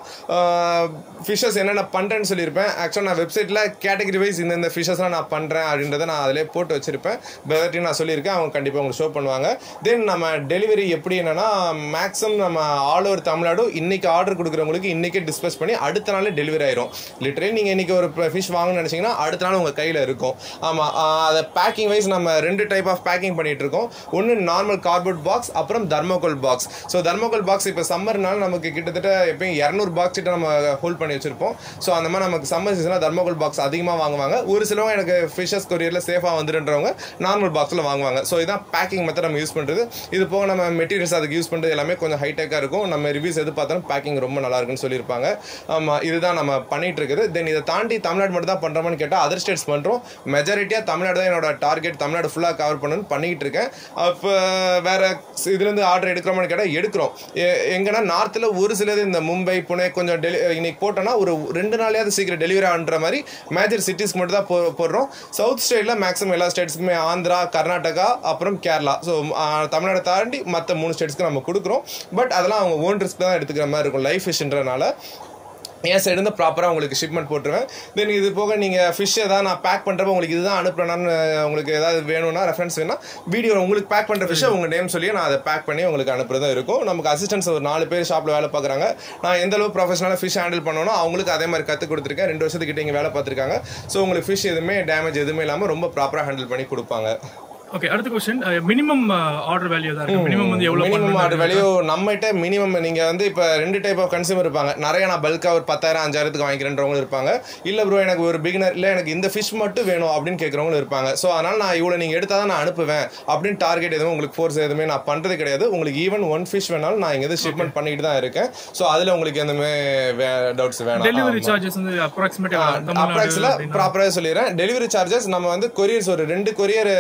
ஃபிஷஸ் என்னென்ன பண்ணுறேன்னு சொல்லியிருப்பேன். ஆக்சுவலாக நான் வெப்சைட்டில் கேட்டகரி வைஸ் இந்த ஃபிஷஸ்லாம் நான் பண்ணுறேன் அப்படின்றத நான் அதிலே போட்டு வச்சிருப்பேன். பெவர்ட்டி நான் சொல்லியிருக்கேன், அவங்க கண்டிப்பாக உங்களுக்கு ஷோ பண்ணுவாங்க. தென் நம்ம டெலிவரி எப்படி என்னென்னா மேக்ஸிமம் நம்ம ஆல் ஓவர் தமிழ்நாடு இன்றைக்கி ஆர்டர் கொடுக்குறவங்களுக்கு இன்றைக்கே டிஸ்பேஸ் பண்ணி அடுத்த நாளே டெலிவரி ஆயிரும். லிட்டரலி நீங்கள் இன்றைக்கி ஒரு ஃபிஷ் வாங்கணும்னு நினச்சிங்கன்னா அடுத்த நாள் உங்கள் கையில் இருக்கும். ஆமாம், அதை பேக்கிங் வைஸ் நம்ம 2 டைப் ஆஃப் பேக்கிங் பண்ணிகிட்டு இருக்கோம். ஒன்று நார்மல் கார்ட்போர்ட் பாக்ஸ், அப்புறம் thermocol box. So thermocol box இப்போ சம்மர்னால நமக்கு கிட்டத்தட்ட எப்பயும் 200 பாக்ஸ் கிட்ட நம்ம ஹோல்ட் பண்ணி வச்சிருப்போம். ஸோ அந்த மாதிரி நமக்கு சம்மர் சீசனில் தர்மோகோல் பாக்ஸ் அதிகமாக வாங்குவாங்க. ஒரு சிலவங்க எனக்கு ஃபிஷஸ் கொரியரில் சேஃபாக வந்துடுன்றவங்க நார்மல் பாக்ஸில் வாங்குவாங்க. ஸோ இதான் பேக்கிங் மெத்தட் நம்ம யூஸ் பண்ணுறது. இது போக நம்ம மெட்டீரியல்ஸ் அதுக்கு யூஸ் பண்ணுறது எல்லாமே கொஞ்சம் ஹைடெக்காக இருக்கும். நம்ம ரிவ்யூஸ் எது பார்த்தாலும் பேக்கிங் ரொம்ப நல்லா இருக்குன்னு சொல்லியிருப்பாங்க. ஆமாம், இதுதான் நம்ம பண்ணிட்டு இருக்குது. தென் இதை தாண்டி தமிழ்நாடு மட்டும் தான் பண்ணுறோம்னு கேட்டால் அதர் ஸ்டேட்ஸ் பண்ணுறோம். மெஜாரிட்டியாக தமிழ்நாடு தான் என்னோட டார்கெட். தமிழ்நாடு ஃபுல்லாக கவர் பண்ணணும்னு பண்ணிக்கிட்டு இருக்கேன். அப்போ வேற இதுலேருந்து ஆர்டர் எடுக்கிறோம்னு கேட்டால் எடுக்கிறோம். எங்கன்னா நார்த்தில் ஒரு சிலது இந்த மும்பை, புனே கொஞ்சம் இன்னைக்கு போட்டோன்னா ஒரு 2 நாளையாவது சீக்கிரம் டெலிவரி ஆகுன்ற மாதிரி மேஜர் சிட்டிஸ்க்கு மட்டும் தான் போடுறோம். சவுத் ஸ்டேட்டில் மேக்ஸிமம் எல்லா ஸ்டேட்ஸ்க்குமே ஆந்திரா, கர்நாடகா, அப்புறம் கேரளா, ஸோ தமிழ்நாடு தாண்டி மற்ற 3 ஸ்டேட்ஸ்க்கு நம்ம கொடுக்குறோம். பட் அதெல்லாம் அவங்க ஓன் ரிஸ்க் தான் எடுத்துக்கிற மாதிரி இருக்கும். லைஃப் ஃபிஷ்ன்றனால என் சைடு இருந்து ப்ராப்பராக உங்களுக்கு ஷிப்மெண்ட் போட்டுருவேன். தென் இது போக நீங்கள் ஃபிஷ் ஏதாவது நான் பேக் பண்ணுறப்ப உங்களுக்கு இதுதான் அனுப்புறேன்னு உங்களுக்கு ஏதாவது வேணும்னா ரெஃபரன்ஸ் வேணும்னா வீடியோ உங்களுக்கு பேக் பண்ணுற ஃபிஷ்ஷை உங்கள் நேம் சொல்லி நான் அதை பேக் பண்ணி உங்களுக்கு அனுப்புறதும் இருக்கும். நமக்கு அசிஸ்டன்ஸ் ஒரு 4 பேர் ஷாப்பில் வேலை பார்க்குறாங்க. நான் எந்த அளவு ப்ரொஃபஷனலாக ஃபிஷ் ஹேண்டில் பண்ணணும் அவங்களுக்கு அதே மாதிரி கற்றுக் கொடுத்துருக்கேன். 2 வருஷத்துக்கிட்ட இங்கே வேலை பார்த்துருக்காங்க. ஸோ உங்களுக்கு ஃபிஷ் எதுவுமே டேமேஜ் எதுவுமே இல்லாமல் ரொம்ப ப்ராப்பராக ஹேண்டில் பண்ணி கொடுப்பாங்க. ஓகே, அடுத்த क्वेश्चन மினிமம் ஆர்டர் வேல்யூ தான் இருக்கு. மினிமம் வந்து எவ்வளவு? மினிமம் ஆர்டர் வேல்யூ நம்மகிட்ட மினிமம் நீங்க வந்து இப்ப 2 டைப் ஆஃப் கன்சியூமர் இருப்பாங்க. நிறைய நான் பல்கா ஒரு 10,000 5,000க்கு வாங்கிக்கிறேன்றவங்க இருப்பாங்க. இல்ல ப்ரோ எனக்கு ஒரு பிகினர் இல்ல எனக்கு இந்த ஃபிஷ் மட்டும் வேணும் அப்படின்னு கேட்கறவங்க இருப்பாங்க. ஸோ அதனால நான் இவ்வளவு நீங்க எடுத்தா தான் நான் அனுப்புவேன் அப்படின்னு டார்கெட் எதுவும் உங்களுக்கு ஃபோர்ஸ் எதுவுமே நான் பண்றது கிடையாது. உங்களுக்கு ஈவன் 1 ஃபிஷ் வேணாலும் நான் இங்க ஷிப்மெண்ட் பண்ணிட்டு தான் இருக்கேன். ஸோ அதுல உங்களுக்கு எதுவுமே டவுட்ஸ் வேணாம். டெலிவரி சார்ஜஸ் வந்து அப்ராக்ஸிமேட்டா ப்ராப்பரா சொல்லிடுறேன். டெலிவரி சார்ஜஸ் நம்ம வந்து கொரியர்ஸ் ஒரு 2 கொரியர்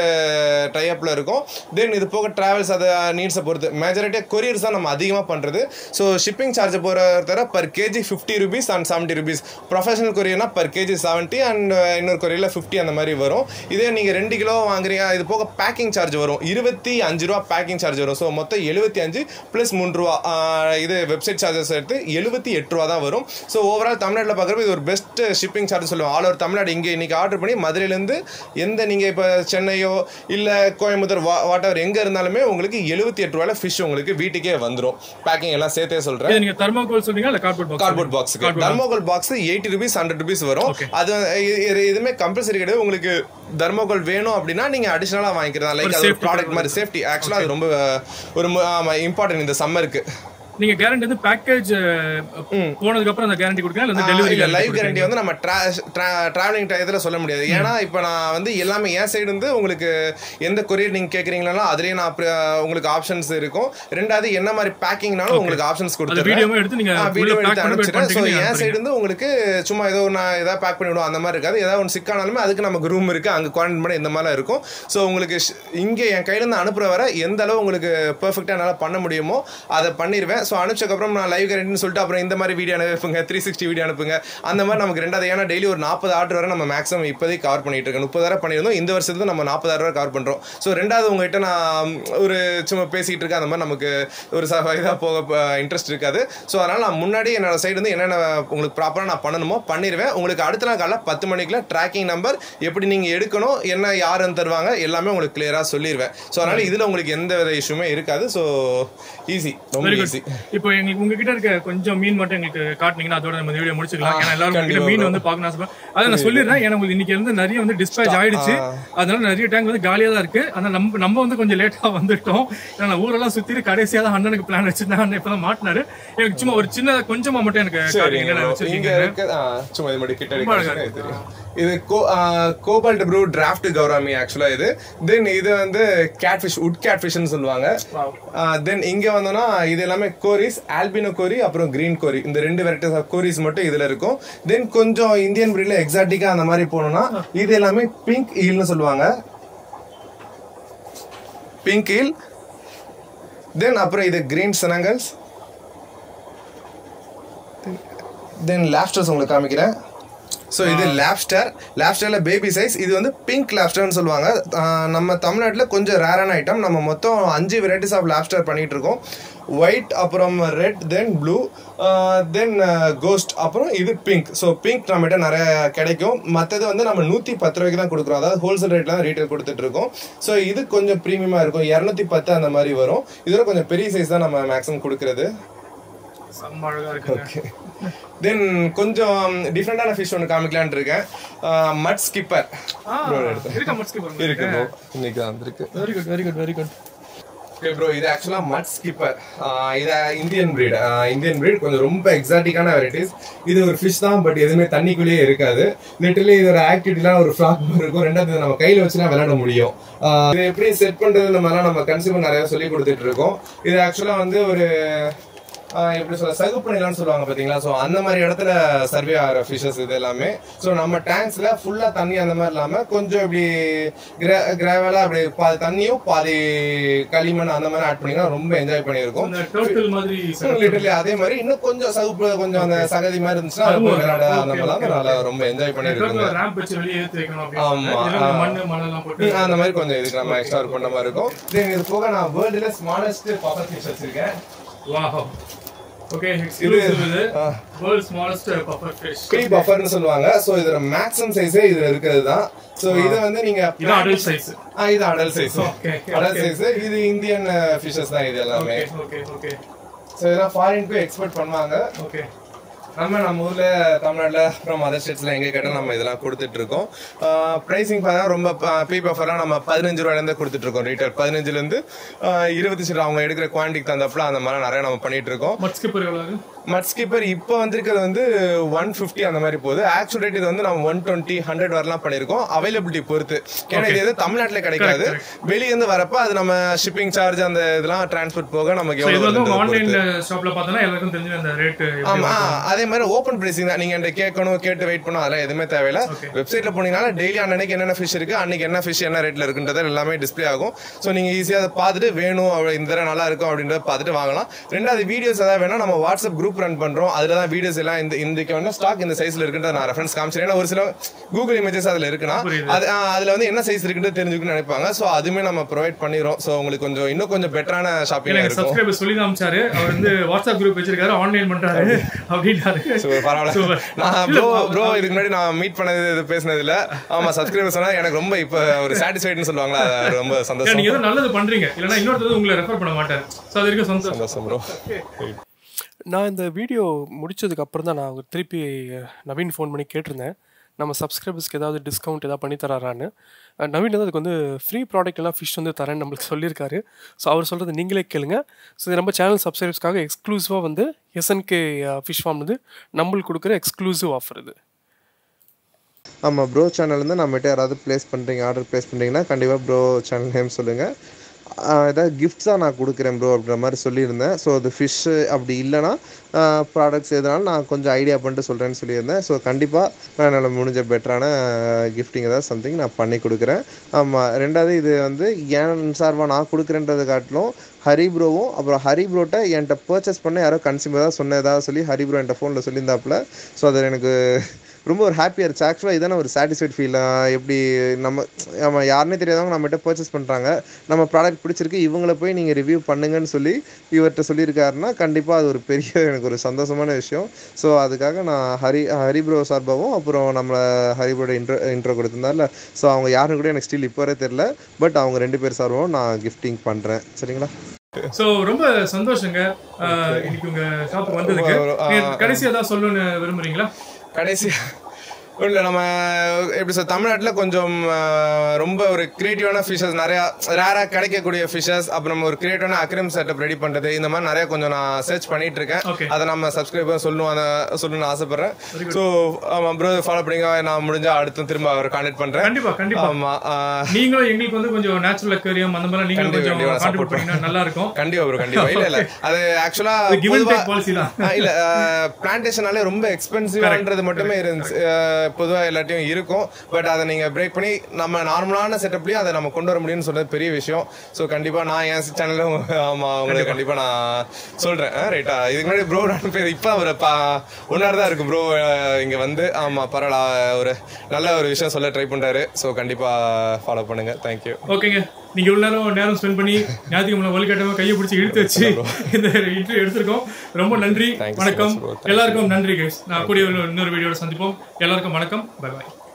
டை அப்ல இருக்கும். தென் இது போக டிராவல்ஸ் அதை நீட்ஸை பொறுத்து மேஜாரிட்டியாக கொரியர்ஸ் தான் நம்ம அதிகமாக பண்ணுறது. ஸோ ஷிப்பிங் சார்ஜ் போகிற per KG 50 rupees and 70 rupees. Professional கொரியர்னா பர் கேஜி 70 அண்ட் இன்னொரு கொரியரில் 50 அந்த மாதிரி வரும். இதே நீங்கள் 2 கிலோ வாங்குறீங்க இது போக பேக்கிங் சார்ஜ் வரும் 25 ரூபா பேக்கிங் சார்ஜ் வரும். ஸோ மொத்தம் 75 + 3 ரூபா. இது வெப்சைட் சார்ஜஸ் எடுத்து 78 ரூபா தான் வரும். ஸோ ஓவரால் தமிழ்நாட்டில் பார்க்குறப்ப இது ஒரு பெஸ்ட் ஷிப்பிங் சார்ஜ் சொல்லுவோம். ஆல் ஓவர் தமிழ்நாடு இங்கே இன்னைக்கு ஆர்டர் பண்ணி மதுரையிலேருந்து எந்த நீங்கள் இப்போ சென்னையோ இல்லை இல்லை கோயம்புத்தூர் வாட் எவர் எங்கே இருந்தாலுமே உங்களுக்கு 78 ரூபாயில ஃபிஷ் உங்களுக்கு வீட்டுக்கே வந்துடும். பேக்கிங் எல்லாம் சேர்த்தே சொல்கிறேன். நீங்கள் தெர்மோகோல் சொல்றீங்க இல்லை கார்ட்போர்ட் பாக்ஸுக்கு? தெர்மோகோல் பாக்ஸ் 80 rupees 100 rupees வரும். அது எதுவுமே கம்பல்சரி கிடையாது. உங்களுக்கு தெர்மோகோல் வேணும் அப்படின்னா நீங்க அடிஷனலா வாங்கிக்கிறதா. லைக் அது ப்ராடக்ட் மாதிரி சேஃப்டி. ஆக்சுவலா அது ரொம்ப ஒரு இம்பார்ட்டன்ட் இந்த சம்மருக்கு. நீங்க கேரண்டி வந்து பேக்கேஜ் போனதுக்கு அப்புறம் அந்த கேரண்டி கொடுக்கறீங்க இல்ல டெலிவரி இல்ல லைவ் கேரண்டி வந்து நம்ம டிராவலிங் டயத்துல சொல்ல முடியாது. ஏன்னா இப்போ நான் வந்து எல்லாமே என் சைடு வந்து உங்களுக்கு எந்த கொரியர் நீங்க கேக்குறீங்களோ அதுலயே நான் உங்களுக்கு ஆப்ஷன்ஸ் இருக்கும். ரெண்டாவது என்ன மாதிரி பேக்கிங்னாலும் உங்களுக்கு ஆப்ஷன்ஸ் கொடுத்துருக்கேன். வீடியோ எடுத்து அனுப்பிச்சிட்டேன். ஸோ என் சைடு வந்து உங்களுக்கு சும்மா ஏதோ நான் ஏதாவது பேக் பண்ணிவிடுவோம் அந்த மாதிரி இருக்காது. ஏதாவது ஒன்று சிக்கானாலுமே அதுக்கு நமக்கு ரூம் இருக்கு, அங்கே குவாரண்டைன் பண்ண இந்த மாதிரிலாம் இருக்கும். ஸோ உங்களுக்கு இங்கே என் கையில இருந்து அனுப்புற வர எந்த அளவு உங்களுக்கு பெர்ஃபெக்டா என்னால் பண்ண முடியுமோ அதை பண்ணிடுவேன். ஸோ அனுப்பிச்சக்கப்புறம் நான் லைவ் கேரண்டின்னு சொல்லிட்டு அப்புறம் இந்த மாதிரி வீடியோ அனுப்புங்க, 360 வீடியோ அனுப்புங்க, அந்த மாதிரி நமக்கு ரெண்டாவது. ஏன்னா டெய்லி ஒரு 40 ஆர்டர் வரை நம்ம மேக்ஸிமம் இப்போதைக்கு கவர் பண்ணிட்டு இருக்கோம். 30,000 பண்ணியிருந்தோம். இந்த வருஷத்துல நம்ம 40,000 வரை கவர் பண்ணுறோம். ஸோ ரெண்டாவது உங்ககிட்ட நான் ஒரு சும்மா பேசிகிட்டு இருக்கேன், அந்த மாதிரி நமக்கு ஒரு இதாக போக இன்ட்ரெஸ்ட் இருக்காது. ஸோ அதனால் நான் முன்னாடி என்னோட சைடு வந்து என்னென்ன உங்களுக்கு ப்ராப்பராக நான் பண்ணணுமோ பண்ணிடுவேன். உங்களுக்கு அடுத்த நாள் காலைல 10 மணிக்குள்ள ட்ராக்கிங் நம்பர் எப்படி நீங்கள் எடுக்கணும், என்ன யாருன்னு தருவாங்க எல்லாமே உங்களுக்கு கிளியராக சொல்லிடுவேன். ஸோ அதனால் இதில் உங்களுக்கு எந்த வித இஷ்யூமே இருக்காது. ஸோ ஈஸி, ரொம்ப ஈஸி. இப்போ எங்களுக்கு உங்ககிட்ட இருக்க கொஞ்சம் மீன் மட்டும் எங்களுக்கு காட்டினீங்கன்னா அதோட நம்ம வீடியோ முடிச்சுக்கலாம். ஏன்னா எல்லாரும் மீன் வந்து பார்க்கணும். அதை நான் சொல்லிடுறேன். ஏன்னா உங்களுக்கு இன்னைக்கு வந்து நிறைய வந்து டிஸ்பேச் ஆயிடுச்சு. அதனால நிறைய டேங்க் வந்து காலியாக தான் இருக்கு. அதனால நம்ம வந்து கொஞ்சம் லேட்டாக வந்துட்டோம். ஏன்னா ஊரெல்லாம் சுற்றி கடைசியாக தான் அண்ணனுக்கு பிளான் வச்சிருந்தேன். அண்ணன் இப்போ தான் மாட்டினாரு. எனக்கு சும்மா ஒரு சின்ன கொஞ்சமா மட்டும் எனக்கு இது கோபால்ட் ப்ரூ டிராஃப்ட் கௌராமி ஆக்சுவலா இது. தென் இது வந்து கேட்ஃபிஷ், உட் கேட்ஃபிஷ்னு சொல்லுவாங்க. தென் இங்க வந்தோம்னா இது எல்லாமே கோரிஸ், ஆல்பினோ கோரி அப்புறம் கிரீன் கோரி, இந்த 2 வெரைட்டிஸ் ஆஃப் கோரிஸ் மட்டும் இதுல இருக்கும். தென் கொஞ்சம் இந்தியன் பிரீட்ல எக்ஸாட்டிக்கா அந்த மாதிரி போனோம்னா இது எல்லாமே பிங்க் ஈல்னு சொல்லுவாங்க, பிங்க் ஈல். தென் அப்புறம் இது கிரீன் சனங்கல்ஸ். தென் லாப்ஸ்டர்ஸ் உங்களுக்கு காமிக்கிறேன். ஸோ இது லாப்ஸ்டரில் பேபி சைஸ். இது வந்து பிங்க் லாப்ஸ்டர்னு சொல்லுவாங்க. நம்ம தமிழ்நாட்டில் கொஞ்சம் ரேரான ஐட்டம். நம்ம மொத்தம் 5 வெரைட்டிஸ் ஆஃப் லாப்ஸ்டர் பண்ணிட்டு இருக்கோம். ஒயிட், அப்புறம் ரெட், தென் ப்ளூ, தென் கோஸ்ட், அப்புறம் இது பிங்க். ஸோ பிங்க் நம்மகிட்ட நிறைய கிடைக்கும். மற்றது வந்து நம்ம 110 ரூபாய்க்கு தான் கொடுக்குறோம். அதாவது ஹோல்சேல் ரேட்ல தான் ரீட்டைல் கொடுத்துட்டு இருக்கோம். ஸோ இது கொஞ்சம் ப்ரீமியமாக இருக்கும், 210 அந்த மாதிரி வரும். இதோட கொஞ்சம் பெரிய சைஸ் தான் நம்ம மேக்ஸிமம் கொடுக்குறது. ஓகே. தென் கொஞ்சம் டிஃப்ரெண்டான ஃபிஷ் ஒன்று காமிக்கலான்னு இருக்கேன். மட் ஸ்கிப்பர் இருக்கு ப்ரோ, இன்னைக்கு தான் வந்திருக்கு. Very good. ஓகே ப்ரோ, இது ஆக்சுவலாக மட் ஸ்கிப்பர். இது இந்தியன் பிரீட் கொஞ்சம் ரொம்ப எக்ஸாட்டிக்கான வெரைட்டிஸ். இது ஒரு ஃபிஷ் தான், பட் எதுவுமே தண்ணிக்குள்ளேயே இருக்காது. லிட்டரலி இது ஒரு ஆக்டிவிட்டிலாம் ஒரு ஃப்ளாக் இருக்கும். ரெண்டாவது நம்ம கையில் வச்சுலாம் விளையாட முடியும். இது எப்படி செட் பண்ணுறது இந்த மாதிரிலாம் நம்ம கன்சியூமர் நிறையா சொல்லி கொடுத்துட்டு இருக்கோம். இது ஆக்சுவலாக வந்து ஒரு எப்படி சொல்ல சகுப்பணிலான்னு சொல்லுவாங்க பார்த்தீங்களா. ஸோ அந்த மாதிரி இடத்துல சர்வே ஆகிற ஃபிஷஸ் இது எல்லாமே. ஸோ நம்ம டேங்க்ஸில் ஃபுல்லாக தண்ணி அந்த மாதிரி இல்லாமல் கொஞ்சம் இப்படி கிராவலாக அப்படி பாதி தண்ணியும் பாதி களிமண் அந்த மாதிரி ஆட் பண்ணிங்கன்னா ரொம்ப என்ஜாய் பண்ணியிருக்கோம். லிட்டரலி அதே மாதிரி இன்னும் கொஞ்சம் சகுப்பு கொஞ்சம் அந்த சகதி மாதிரி இருந்துச்சுன்னா விளையாட அந்த மாதிரிலாம் நல்லா ரொம்ப என்ஜாய் பண்ணியிருக்கோம். ஆமாம், அந்த மாதிரி கொஞ்சம் இதுக்கு நம்ம எக்ஸ்ட்ரா ஒர்க் பண்ண மாதிரி இருக்கும். தென் இது போக நான் வேர்ல்டுல ஸ்மாலஸ்ட் பஃபர் ஃபிஷ் வச்சிருக்கேன். Okay, exclusive இது world's smallest puffer fish. Pea puffer னு சொல்லுவாங்க. சோ இதோட மேக்ஸிமம் சைஸே இதுல இருக்குதுதான். சோ இது வந்து நீங்க இது அடல்ட் சைஸ். இது adult size. Okay. Adult size. இது இந்தியன் ஃபிஷஸ் தான் இது எல்லாமே. ஓகே. சோ இதெல்லாம் ஃபாரினுக்கு எக்ஸ்போர்ட் பண்ணுவாங்க. ஓகே. நம்ம ஊர்ல தமிழ்நாட்டில் அப்புறம் அதர் ஸ்டேட்ஸ்ல எங்க கேட்டால் நம்ம இதெல்லாம் கொடுத்துட்டு இருக்கோம். ப்ரைசிங் பார்த்தா ரொம்ப பீ பஃபர்லாம் நம்ம 15 ரூபாயிலேருந்து கொடுத்துட்டு இருக்கோம். ரீட்டைல் 15லேருந்து 20 அவங்க எடுக்கிற குவான்டிட்டி தந்தப்பல அந்த மாதிரி நிறைய நம்ம பண்ணிட்டு இருக்கோம். மட் ஸ்கிப்பர் இப்போ வந்திருக்கிறது வந்து 150 அந்த மாதிரி போகுது. ஆக்சுவல் ரேட் இது வந்து நம்ம 120, 100 வரலாம் பண்ணியிருக்கோம், அவைலபிலிட்டி பொறுத்து. ஏன்னா இது எது தமிழ்நாட்டில் கிடைக்காது, வெளியேருந்து வரப்ப அது நம்ம ஷிப்பிங் சார்ஜ் அந்த இதெல்லாம் டிரான்ஸ்போர்ட் போக நமக்கு ஆமா. அதே மாதிரி ஓப்பன் பிரைசிங் தான். நீங்க என்கிட்ட கேட்கணும், கேட்டு வெயிட் பண்ணணும், அதெல்லாம் எதுவுமே தேவையில்லை. வெப்சைட்ல போனீங்கன்னா டெய்லி அன்னைக்கு என்னென்ன ஃபிஷ் இருக்கு, அன்னைக்கு என்ன ஃபிஷ் என்ன ரேட்ல இருக்குன்றது எல்லாமே டிஸ்பிளே ஆகும். ஸோ நீங்க ஈஸியாக அதை பார்த்துட்டு வேணும் இந்த தடவை நல்லா இருக்கும் அப்படின்றத பார்த்துட்டு வாங்கலாம். ரெண்டாவது வீடியோஸ் ஏதாவது வேணா நம்ம வாட்ஸ்அப் குரூப் குரூப் ரன் பண்றோம். அதுல தான் வீடியோஸ் எல்லாம் இன்றைக்கு வந்து ஸ்டாக் இந்த சைஸ்ல இருக்குன்ற நான் ரெஃபரன்ஸ் காமிச்சேன். ஏன்னா ஒரு சில கூகுள் இமேஜஸ் அதுல இருக்குன்னா அதுல வந்து என்ன சைஸ் இருக்குன்னு தெரிஞ்சுக்கணும்னு நினைப்பாங்க. சோ அதுமே நம்ம ப்ரொவைட் பண்ணிரோம். சோ உங்களுக்கு கொஞ்சம் இன்னும் கொஞ்சம் பெட்டரான ஷாப்பிங் இருக்கும். சப்ஸ்கிரைபர் சொல்லி காமிச்சாரு, அவர் வந்து வாட்ஸ்அப் குரூப் வச்சிருக்காரு, ஆன்லைன் பண்றாரு அப்படின்றாரு. பரவாயில்ல. நான் ப்ரோ இதுக்கு முன்னாடி நான் மீட் பண்ணது பேசினது இல்ல. ஆமா சப்ஸ்கிரைபர் சொன்னா எனக்கு ரொம்ப இப்ப ஒரு சாட்டிஸ்ஃபைட்னு சொல்லுவாங்களா, ரொம்ப சந்தோஷம். நீங்க ஏதோ நல்லது பண்றீங்க, இல்லனா இன்னொருத்தர் உங்களை ரெஃபர் பண்ண மாட்டாரு. சோ அது வரைக்கும் சந்தோஷம் ப்ரோ. நான் இந்த வீடியோ முடிச்சதுக்கு அப்புறம் தான் நான் திருப்பி நவீன் ஃபோன் பண்ணி கேட்டிருந்தேன், நம்ம சப்ஸ்கிரைபர்ஸ்க்கு ஏதாவது டிஸ்கவுண்ட் ஏதாவது பண்ணி தராரான்னு. நவீன் வந்து அதுக்கு வந்து ஃப்ரீ ப்ராடக்ட் எல்லாம் ஃபிஷ் வந்து தரேன்னு நம்மளுக்கு சொல்லியிருக்காரு. ஸோ அவர் சொல்கிறது நீங்களே கேளுங்க. ஸோ இது நம்ம சேனல் சப்ஸ்கிரைபர்ஸ்க்காக எக்ஸ்க்ளூசிவாக வந்து எஸ்என்கே ஃபிஷ் ஃபார்ம் வந்து நம்மளுக்கு கொடுக்குற எக்ஸ்க்ளூசிவ் ஆஃபர் இது. ஆமாம் ப்ரோ சேனல்லேருந்து நம்மகிட்ட யாராவது ஆர்டர் ப்ளேஸ் பண்ணுறீங்கன்னா கண்டிப்பாக ப்ரோ சேனல் நேம் சொல்லுங்கள். ஏதாவது கிஃப்ட்ஸாக நான் கொடுக்குறேன் ப்ரோ அப்படின்ற மாதிரி சொல்லியிருந்தேன். ஸோ அது ஃபிஷ்ஷு அப்படி இல்லைனா ப்ராடக்ட்ஸ் எதுனாலும் நான் கொஞ்சம் ஐடியா பண்ணிட்டு சொல்கிறேன்னு சொல்லியிருந்தேன். ஸோ கண்டிப்பாக என்னால் முடிஞ்ச பெட்டரான கிஃப்டிங் ஏதாவது சம்திங் நான் பண்ணி கொடுக்குறேன். ஆமாம், ரெண்டாவது இது வந்து என் சார்பாக நான் கொடுக்குறேன்றதை காட்டிலும் ஹரி ப்ரோவும் அப்புறம் ஹரி ப்ரோட்ட என்கிட்ட பர்ச்சேஸ் பண்ண யாரோ கன்சியூமர் தான் சொன்னதாக சொல்லி ஹரி ப்ரோ என்கிட்ட ஃபோனில் சொல்லியிருந்தாப்புல. ஸோ அது எனக்கு ரொம்ப ஒரு ஹாப்பியாக இருந்துச்சு. ஆக்சுவலாக இதான ஒரு சாட்டிஸ்ஃபைட் ஃபீல். எப்படி நம்ம யாருன்னே தெரியாதவங்க நம்மகிட்ட பர்ச்சேஸ் பண்ணுறாங்க, நம்ம ப்ராடக்ட் பிடிச்சிருக்கு, இவங்கள போய் நீங்கள் ரிவ்யூ பண்ணுங்கன்னு சொல்லி இவர்கிட்ட சொல்லியிருக்காருன்னா கண்டிப்பாக அது ஒரு பெரிய எனக்கு ஒரு சந்தோஷமான விஷயம். ஸோ அதுக்காக நான் ஹரி ப்ரோ சார்பாகவும் அப்புறம் நம்மளை ஹரி ப்ரோட இன்ட்ரோ கொடுத்துருந்தார்ல, ஸோ அவங்க யாருன்னு கூட எனக்கு ஸ்டில் இப்போ வரை தெரில. பட் அவங்க 2 பேர் சார்பாகவும் நான் கிஃப்டிங் பண்ணுறேன். சரிங்களா? சோ ரொம்ப சந்தோஷங்க இன்னைக்கு உங்க ஷாப்புக்கு வந்ததுக்கு. கடைசியா ஏதாவது சொல்லணும்னு விரும்புறீங்களா? கடைசியா இல்லை, நம்ம எப்படி சார் தமிழ்நாட்டில் கொஞ்சம் ரொம்ப ஒரு க்ரியேட்டிவான ஃபிஷஸ் நிறையா ரேராக கிடைக்கக்கூடிய ஃபிஷஸ், அப்புறம் நம்ம ஒரு க்ரியேட்டிவான அக்ரியம் செட்டப் ரெடி பண்ணுறது, இந்த மாதிரி நிறையா கொஞ்சம் நான் சர்ச் பண்ணிட்டு இருக்கேன். அதை நம்ம சப்ஸ்கிரைபர் சொல்லணும்னு ஆசைப்படுறேன். ஸோ ஆமாம் ப்ரோ, ஃபாலோ பண்ணிங்க. நான் முடிஞ்சால் அடுத்து திரும்ப அவர் கான்டாக்ட் பண்ணுறேன். கண்டிப்பாக. ஆமாம், நீங்களும் எங்களுக்கு வந்து கொஞ்சம் நேச்சுரல் அக்வேரியம் அந்த மாதிரி நீங்களும் கொஞ்சம் கான்ட்ரிபியூட் பண்ணீங்கன்னா நல்லா இருக்கும். கண்டிப்பாக ப்ரோ, கண்டிப்பாக. இல்லை அது ஆக்சுவலாக இல்லை, பிளான்டேஷனாலே ரொம்ப எக்ஸ்பென்சிவ்ன்றது மட்டுமே இருந்துச்சு. பொதுவாக எல்லாத்தையும் இருக்கும். பட் அதை நீங்கள் பிரேக் பண்ணி நம்ம நார்மலான செட்டப்லேயும் அதை நம்ம கொண்டு வர முடியும்னு சொல்றது பெரிய விஷயம். ஸோ கண்டிப்பாக நான் என் சேனலும் ஆமாம் உங்களுக்கு கண்டிப்பாக நான் சொல்கிறேன். ரைட்டா? இதுக்கு முன்னாடி ப்ரோ நான் பேர் இப்போ ஒரு 1 hour தான் இருக்குது ப்ரோ இங்கே வந்து. ஆமாம், பரவாயில்ல, ஒரு நல்ல ஒரு விஷயம் சொல்ல ட்ரை பண்ணுறாரு. ஸோ கண்டிப்பாக ஃபாலோ பண்ணுங்கள். தேங்க்யூ. ஓகேங்க, நீங்க இவ்வளவு நேரம் ஸ்பெண்ட் பண்ணி ஞாயிற்றுக்கிழமை வலுக்கட்டாம கையை பிடிச்சி இழுத்து வச்சு இந்த இன்டர்வியூ எடுத்திருக்கோம். ரொம்ப நன்றி, வணக்கம் எல்லாருக்கும். நன்றி கைஸ். நான் கூடிய இன்னொரு வீடியோட சந்திப்போம். எல்லாருக்கும் வணக்கம், பை பாய்.